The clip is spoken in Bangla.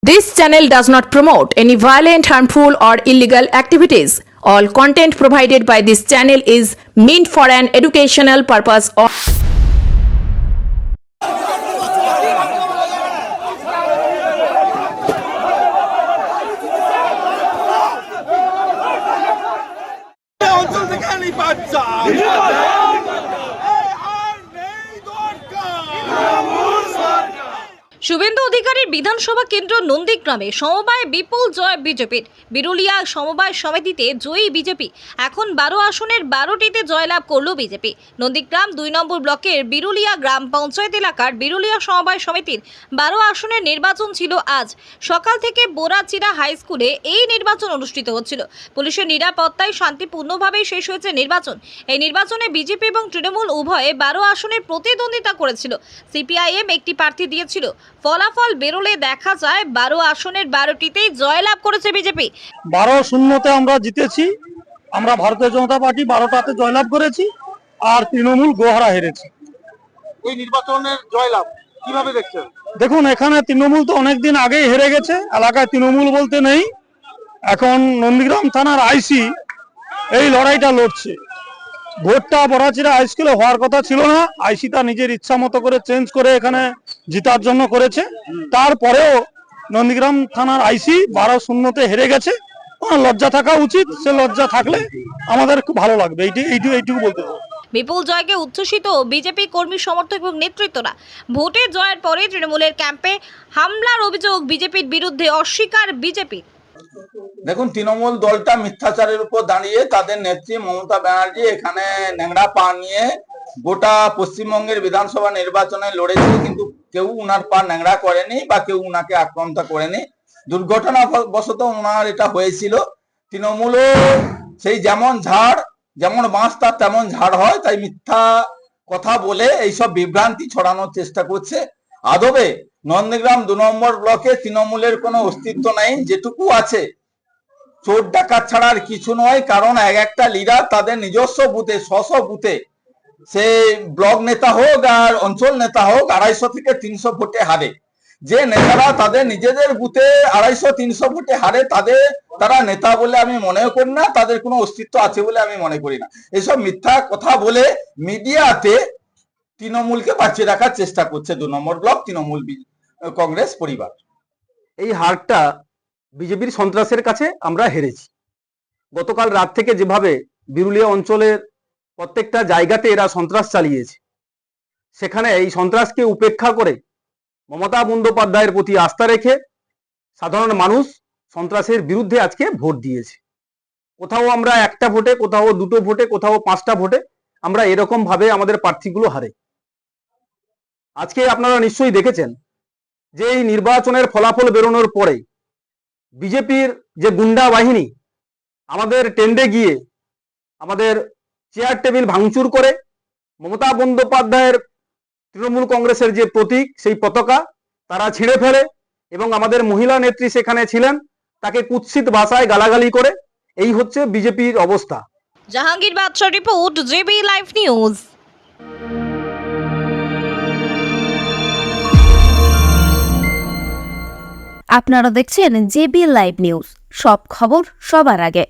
This channel does not promote any violent, harmful, or illegal activities. All content provided by this channel is meant for an educational purpose only. অঞ্চল থেকে নেই বাচ্চা শুভেন্দু অধিকারীর বিধানসভা কেন্দ্র নন্দীগ্রামে সমবায় বিপুল জয় বিজেপির। বিরুলিয়া সমবায় সমিতিতে জয়ী বিজেপি। এখন 12 আসনের 12টিতে জয়লাভ করল বিজেপি। নন্দীগ্রাম 2 নম্বর ব্লকের বিরুলিয়া গ্রাম পঞ্চায়েত এলাকার বিরুলিয়া সমবায় সমিতির 12 আসনের নির্বাচন ছিল আজ। সকাল থেকে বোরাচিরা হাই স্কুলে এই নির্বাচন অনুষ্ঠিত হচ্ছিল। পুলিশের নিরাপত্তায় শান্তিপূর্ণভাবে শেষ হয়েছে নির্বাচন। এই নির্বাচনে বিজেপি এবং তৃণমূল উভয়ে 12 আসনের প্রতিদ্বন্দ্বিতা করেছিল। সিপিআইএম একটি প্রার্থী দিয়েছিল। ফলাফল বেরোলে দেখা যায় 12 আসনের 12টিতেই জয়লাভ করেছে বিজেপি। 12-0 আমরা জিতেছি। আমরা ভারতীয় জনতা পার্টি 12টাতে জয়লাভ করেছি আর তৃণমূল গোহারা হেরেছি। এই নির্বাচনের জয়লাভ কিভাবে দেখছেন? দেখুন, এখানে তৃণমূল তো অনেকদিন আগেই হেরে গেছে। এলাকায় তৃণমূল বলতে নেই। এখন নন্দীগ্রাম থানার আইসি এই লড়াইটা লড়ছে। ভোটটা বড়াচিরা হাই স্কুলে হওয়ার কথা ছিল না। আইসি তা নিজের ইচ্ছা মতো করে চেঞ্জ করে এখানে জিতার জন্য করেছে। তারপরেও নন্দীগ্রাম থানার আইসি 12-0 হেরে গেছে। লজ্জা থাকা উচিত। সে লজ্জা থাকলে আমাদের খুব ভালো লাগবে। এইটুকু বলতে চাই। বিপুল জয়কে উচ্ছ্বসিত বিজেপি কর্মী সমর্থক এবং নেতৃত্বরা। ভোটে জয়ের পরে তৃণমূলের ক্যাম্পে হামলার অভিযোগ বিজেপির বিরুদ্ধে অস্বীকার বিজেপি। দেখুন, তৃণমূল দলটা মিথ্যাচারের উপর দাঁড়িয়ে তাদের নেত্রী মমতা ব্যানার্জি এখানে ন্যাংরা পা নিয়ে গোটা পশ্চিমবঙ্গের বিধানসভা নির্বাচনে লড়েছিল, কিন্তু কেউ উনার পা ন্যাংরা করেনি বা কেউ উনাকে আক্রান্ত করেনি। দুর্ঘটনাবশত উনার এটা হয়েছিল। তৃণমূলও সেই যেমন বাঁশ তার তেমন ঝাড় হয়, তাই মিথ্যা কথা বলে এইসব বিভ্রান্তি ছড়ানোর চেষ্টা করছে। আদবে নন্দীগ্রাম 2 নম্বর ব্লকে তৃণমূলের কোনো অস্তিত্ব নাই। যেটুকু আছে চোর ডাকাত ছাড়া আর কিছু নয়। কারণ একটা লিডার তাদের নিজস্ব বুথে 100 বুথে, সে ব্লক নেতা হোক আর অঞ্চল নেতা হোক, 250 থেকে 300 ভোটে হারে। যে নেতারা তাদের নিজেদের বুথে 250-300 ভোটে হারে, তারা নেতা বলে আমি মনেও করি না। তাদের কোনো অস্তিত্ব আছে বলে আমি মনে করি না। এসব মিথ্যা কথা বলে মিডিয়াতে তৃণমূলকে বাঁচিয়ে রাখার চেষ্টা করছে 2 নম্বর ব্লক তৃণমূল কংগ্রেস পরিবার। এই হারটা বিজেপির সন্ত্রাসের কাছে আমরা হেরেছি। গতকাল রাত থেকে যেভাবে বিরুলিয়া অঞ্চলের প্রত্যেকটা জায়গাতে এরা সন্ত্রাস চালিয়েছে, সেখানে এই সন্ত্রাসকে উপেক্ষা করে মমতা বন্দ্যোপাধ্যায়ের প্রতি আস্থা রেখে সাধারণ মানুষ সন্ত্রাসের বিরুদ্ধে আজকে ভোট দিয়েছে। কোথাও আমরা 1টা ভোটে, কোথাও 2টো ভোটে, কোথাও 5টা ভোটে আমরা এরকম ভাবে আমাদের প্রার্থীগুলো হারে। আজকে আপনারা নিশ্চয়ই দেখেছেন যে এই নির্বাচনের ফলাফল বেরোনোর পরে বিজেপির যে গুন্ডা বাহিনী আমাদের টেন্ডে গিয়ে আমাদের চেয়ার টেবিল ভাঙচুর করে মমতা বন্দ্যোপাধ্যায়ের তৃণমূল কংগ্রেসের যে প্রতীক, সেই পতাকা তারা ছিঁড়ে ফেলে এবং আমাদের মহিলা নেত্রী সেখানে ছিলেন, তাকে কুৎসিত ভাষায় গালাগালি করে। এই হচ্ছে বিজেপির অবস্থা। জাহাঙ্গীর বাদশাহ রিপোর্ট, জেবি লাইভ নিউজ। আপনারা দেখছেন জেবি লাইভ নিউজ, সব খবর সবার আগে।